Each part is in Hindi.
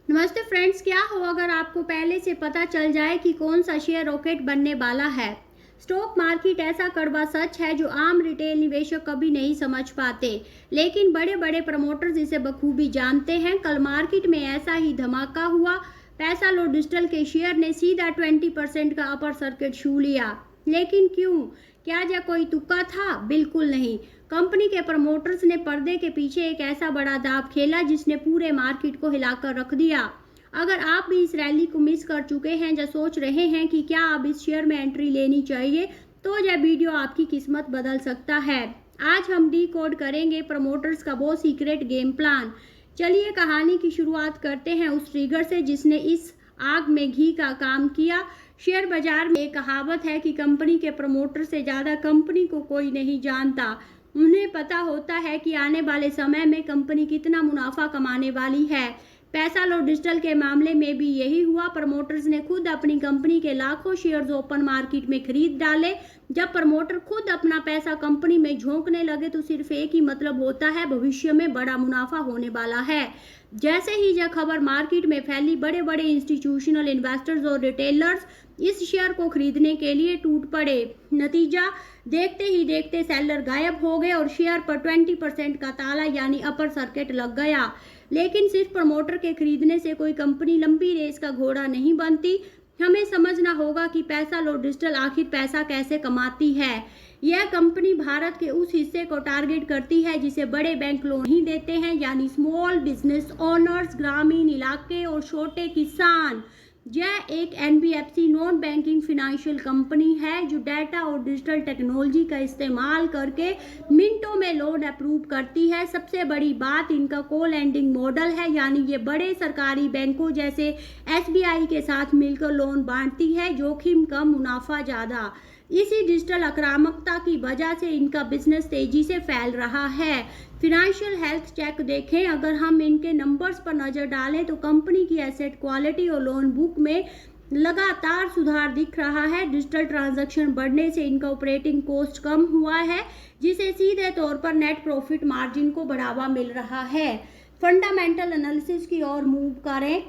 नमस्ते फ्रेंड्स, क्या हो अगर आपको पहले से पता चल जाए कि कौन सा शेयर रॉकेट बनने वाला है। स्टॉक मार्केट ऐसा कड़वा सच है जो आम रिटेल निवेशक कभी नहीं समझ पाते, लेकिन बड़े बड़े प्रमोटर्स इसे बखूबी जानते हैं। कल मार्केट में ऐसा ही धमाका हुआ। पैसा लो डिजिटल के शेयर ने सीधा 20% का अपर सर्किट छू लिया। लेकिन क्यों? क्या यह कोई तुक्का था? बिल्कुल नहीं। कंपनी के प्रमोटर्स ने पर्दे के पीछे एक ऐसा बड़ा दांव खेला जिसने पूरे मार्केट को हिलाकर रख दिया। अगर आप भी इस रैली को मिस कर चुके हैं या सोच रहे हैं कि क्या अब इस शेयर में एंट्री लेनी चाहिए, तो यह वीडियो आपकी किस्मत बदल सकता है। आज हम डी कोड करेंगे प्रमोटर्स का वो सीक्रेट गेम प्लान। चलिए कहानी की शुरुआत करते हैं उस ट्रिगर से जिसने इस आग में घी का काम किया। शेयर बाजार में एक कहावत है कि कंपनी के प्रमोटर से ज़्यादा कंपनी को कोई नहीं जानता। उन्हें पता होता है कि आने वाले समय में कंपनी कितना मुनाफा कमाने वाली है। पैसा लो डिजिटल के मामले में भी यही हुआ। प्रमोटर्स ने खुद अपनी कंपनी के लाखों शेयर्स ओपन मार्केट में खरीद डाले। जब प्रमोटर खुद अपना पैसा कंपनी में झोंकने लगे तो सिर्फ एक ही मतलब होता है, भविष्य में बड़ा मुनाफा होने वाला है। जैसे ही यह खबर मार्केट में फैली, बड़े बड़े इंस्टीट्यूशनल इन्वेस्टर्स और रिटेलर्स इस शेयर को खरीदने के लिए टूट पड़े। नतीजा, देखते ही देखते सेलर गायब हो गए और शेयर पर 20% का ताला यानी अपर सर्किट लग गया। लेकिन सिर्फ प्रमोटर के खरीदने से कोई कंपनी लंबी रेस का घोड़ा नहीं बनती। हमें समझना होगा कि पैसा लो डिजिटल आखिर पैसा कैसे कमाती है। यह कंपनी भारत के उस हिस्से को टारगेट करती है जिसे बड़े बैंक लोन नहीं देते हैं, यानी स्मॉल बिजनेस ओनर्स, ग्रामीण इलाके और छोटे किसान। यह एक NBFC non banking financial company है जो डाटा और डिजिटल टेक्नोलॉजी का इस्तेमाल करके मिनटों में लोन अप्रूव करती है। सबसे बड़ी बात, इनका को लैंडिंग मॉडल है, यानी ये बड़े सरकारी बैंकों जैसे एसबीआई के साथ मिलकर लोन बांटती है। जोखिम कम, मुनाफा ज़्यादा। इसी डिजिटल आक्रामकता की वजह से इनका बिजनेस तेजी से फैल रहा है। फिनेंशियल हेल्थ चेक देखें, अगर हम इनके नंबर्स पर नजर डालें तो कंपनी की एसेट क्वालिटी और लोन बुक में लगातार सुधार दिख रहा है। डिजिटल ट्रांजैक्शन बढ़ने से इनका ऑपरेटिंग कॉस्ट कम हुआ है, जिसे सीधे तौर पर नेट प्रॉफिट मार्जिन को बढ़ावा मिल रहा है। फंडामेंटल एनालिसिस की ओर मूव करें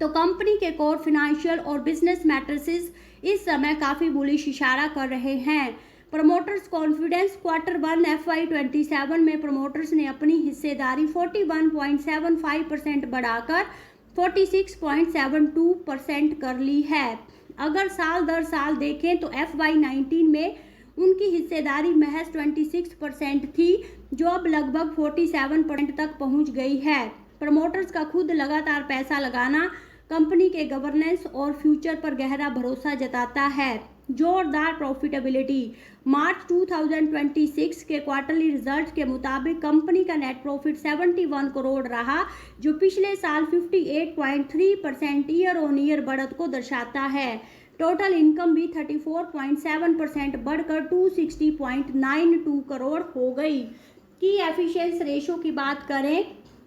तो कंपनी के कोर फाइनेंशियल और बिजनेस मैट्रिसेस इस समय काफी बुलिश इशारा कर रहे हैं। प्रमोटर्स कॉन्फिडेंस, Q1 FY27 में प्रमोटर्स ने अपनी हिस्सेदारी 41.75% बढ़ाकर 46.72% कर ली है। अगर साल दर साल देखें तो FY19 में उनकी हिस्सेदारी महज 26% थी, जो अब लगभग 47% तक पहुंच गई है। प्रमोटर्स का खुद लगातार पैसा लगाना कंपनी के गवर्नेंस और फ्यूचर पर गहरा भरोसा जताता है। जोरदार प्रॉफिटेबिलिटी, मार्च 2026 के क्वार्टरली रिजल्ट के मुताबिक कंपनी का नेट प्रॉफिट 71 करोड़ रहा, जो पिछले साल 58.3% ईयर ऑन ईयर बढ़त को दर्शाता है। टोटल इनकम भी 34.7% बढ़कर 260.92 करोड़ हो गई। की एफिशिएंसी रेशो की बात करें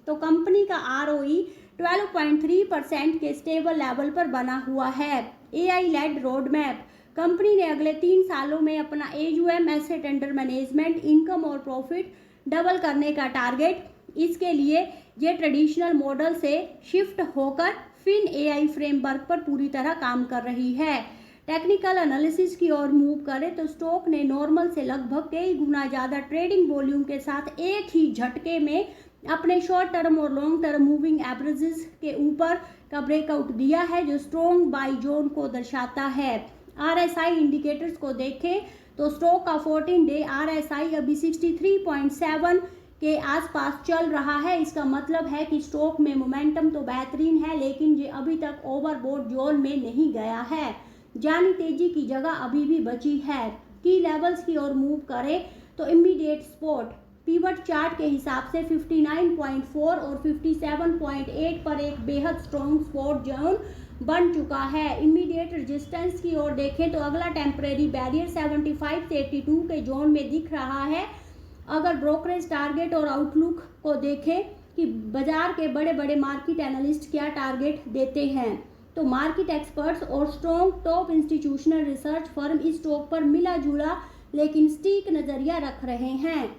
तो कंपनी का ROE 12.3% के स्टेबल लेवल पर बना हुआ है। AI led road map, company ने अगले 3 सालों में अपना AUM, asset under management, income और प्रॉफिट डबल करने का टारगेट। इसके लिए ये ट्रेडिशनल मॉडल से शिफ्ट होकर फिन AI फ्रेमवर्क पर पूरी तरह काम कर रही है। टेक्निकल एनालिसिस की ओर मूव करें तो स्टॉक ने नॉर्मल से लगभग कई गुना ज़्यादा ट्रेडिंग वॉल्यूम के साथ एक ही झटके में अपने शॉर्ट टर्म और लॉन्ग टर्म मूविंग एवरेजेस के ऊपर का ब्रेकआउट दिया है, जो स्ट्रॉन्ग बाई जोन को दर्शाता है। RSI इंडिकेटर्स को देखें तो स्टॉक का 14 डे RSI अभी 63.7 के आसपास चल रहा है। इसका मतलब है कि स्टॉक में मोमेंटम तो बेहतरीन है, लेकिन ये अभी तक ओवरबॉट जोन में नहीं गया है, यानी तेजी की जगह अभी भी बची है। की लेवल्स की ओर मूव करें तो इमीडिएट सपोर्ट पिवट चार्ट के हिसाब से 59.4 और 57.8 पर एक बेहद स्ट्रॉन्ग सपोर्ट जोन बन चुका है। इमीडिएट रेजिस्टेंस की ओर देखें तो अगला टेम्परेरी बैरियर 75 से 82 के जोन में दिख रहा है। अगर ब्रोकरेज टारगेट और आउटलुक को देखें कि बाजार के बड़े बड़े मार्केट एनालिस्ट क्या टारगेट देते हैं, तो मार्केट एक्सपर्ट्स और strong top institutional research firm इस स्टॉक पर मिला जुला लेकिन स्टीक नजरिया रख रहे हैं।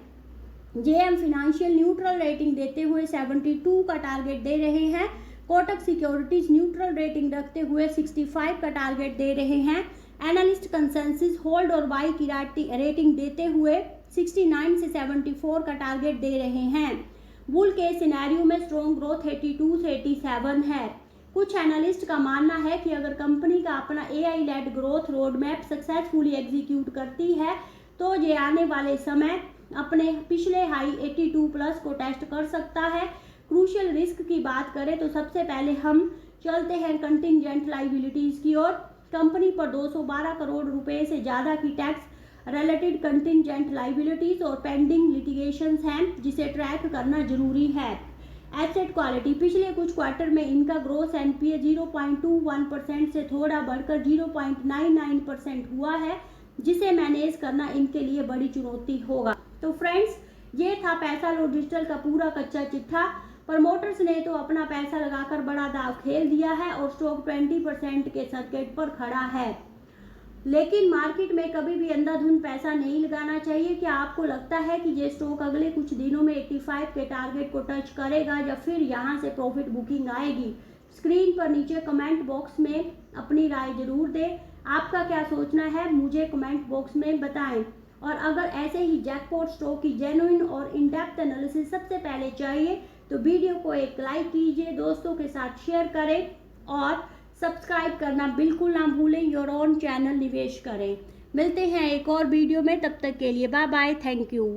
JM फाइनेंशियल न्यूट्रल रेटिंग देते हुए 72 का टारगेट दे रहे हैं। कोटक सिक्योरिटीज न्यूट्रल रेटिंग रखते हुए 65 का टारगेट दे रहे हैं। एनालिस्ट कंसेंसस होल्ड और बाई की रेटिंग देते हुए 69 से 74 का टारगेट दे रहे हैं। बुल के सिनेरियो में स्ट्रॉन्ग ग्रोथ 82 से 87 है। कुछ एनालिस्ट का मानना है कि अगर कंपनी का अपना AI led growth road map successfully execute करती है तो ये आने वाले समय अपने पिछले हाई 82 प्लस को टेस्ट कर सकता है। क्रूशियल रिस्क की बात करें तो सबसे पहले हम चलते हैं कंटिंजेंट लाइबिलिटीज की ओर। कंपनी पर 212 करोड़ रुपए से ज़्यादा की टैक्स रिलेटेड कंटिंजेंट लाइबिलिटीज और पेंडिंग लिटिगेशंस हैं, जिसे ट्रैक करना जरूरी है। एसेट क्वालिटी, पिछले कुछ क्वार्टर में इनका ग्रोस NPA 0.21% से थोड़ा बढ़कर 0.99% हुआ है, जिसे मैनेज करना इनके लिए बड़ी चुनौती होगा। तो फ्रेंड्स, ये था पैसा लो डिजिटल का पूरा कच्चा चिट्ठा। प्रमोटर्स ने तो अपना पैसा लगाकर बड़ा दाव खेल दिया है और स्टॉक 20% के सर्किट पर खड़ा है, लेकिन मार्केट में कभी भी अंधाधुंध पैसा नहीं लगाना चाहिए। क्या आपको लगता है कि ये स्टॉक अगले कुछ दिनों में 85 के टारगेट को टच करेगा या फिर यहाँ से प्रॉफिट बुकिंग आएगी? स्क्रीन पर नीचे कमेंट बॉक्स में अपनी राय जरूर दें। आपका क्या सोचना है मुझे कमेंट बॉक्स में बताएं। और अगर ऐसे ही जैकपॉट स्टॉक की जेन्युइन और इन डेप्थ एनालिसिस सबसे पहले चाहिए तो वीडियो को एक लाइक कीजिए, दोस्तों के साथ शेयर करें और सब्सक्राइब करना बिल्कुल ना भूलें। योर ओन चैनल निवेश करें। मिलते हैं एक और वीडियो में, तब तक के लिए बाय बाय, थैंक यू।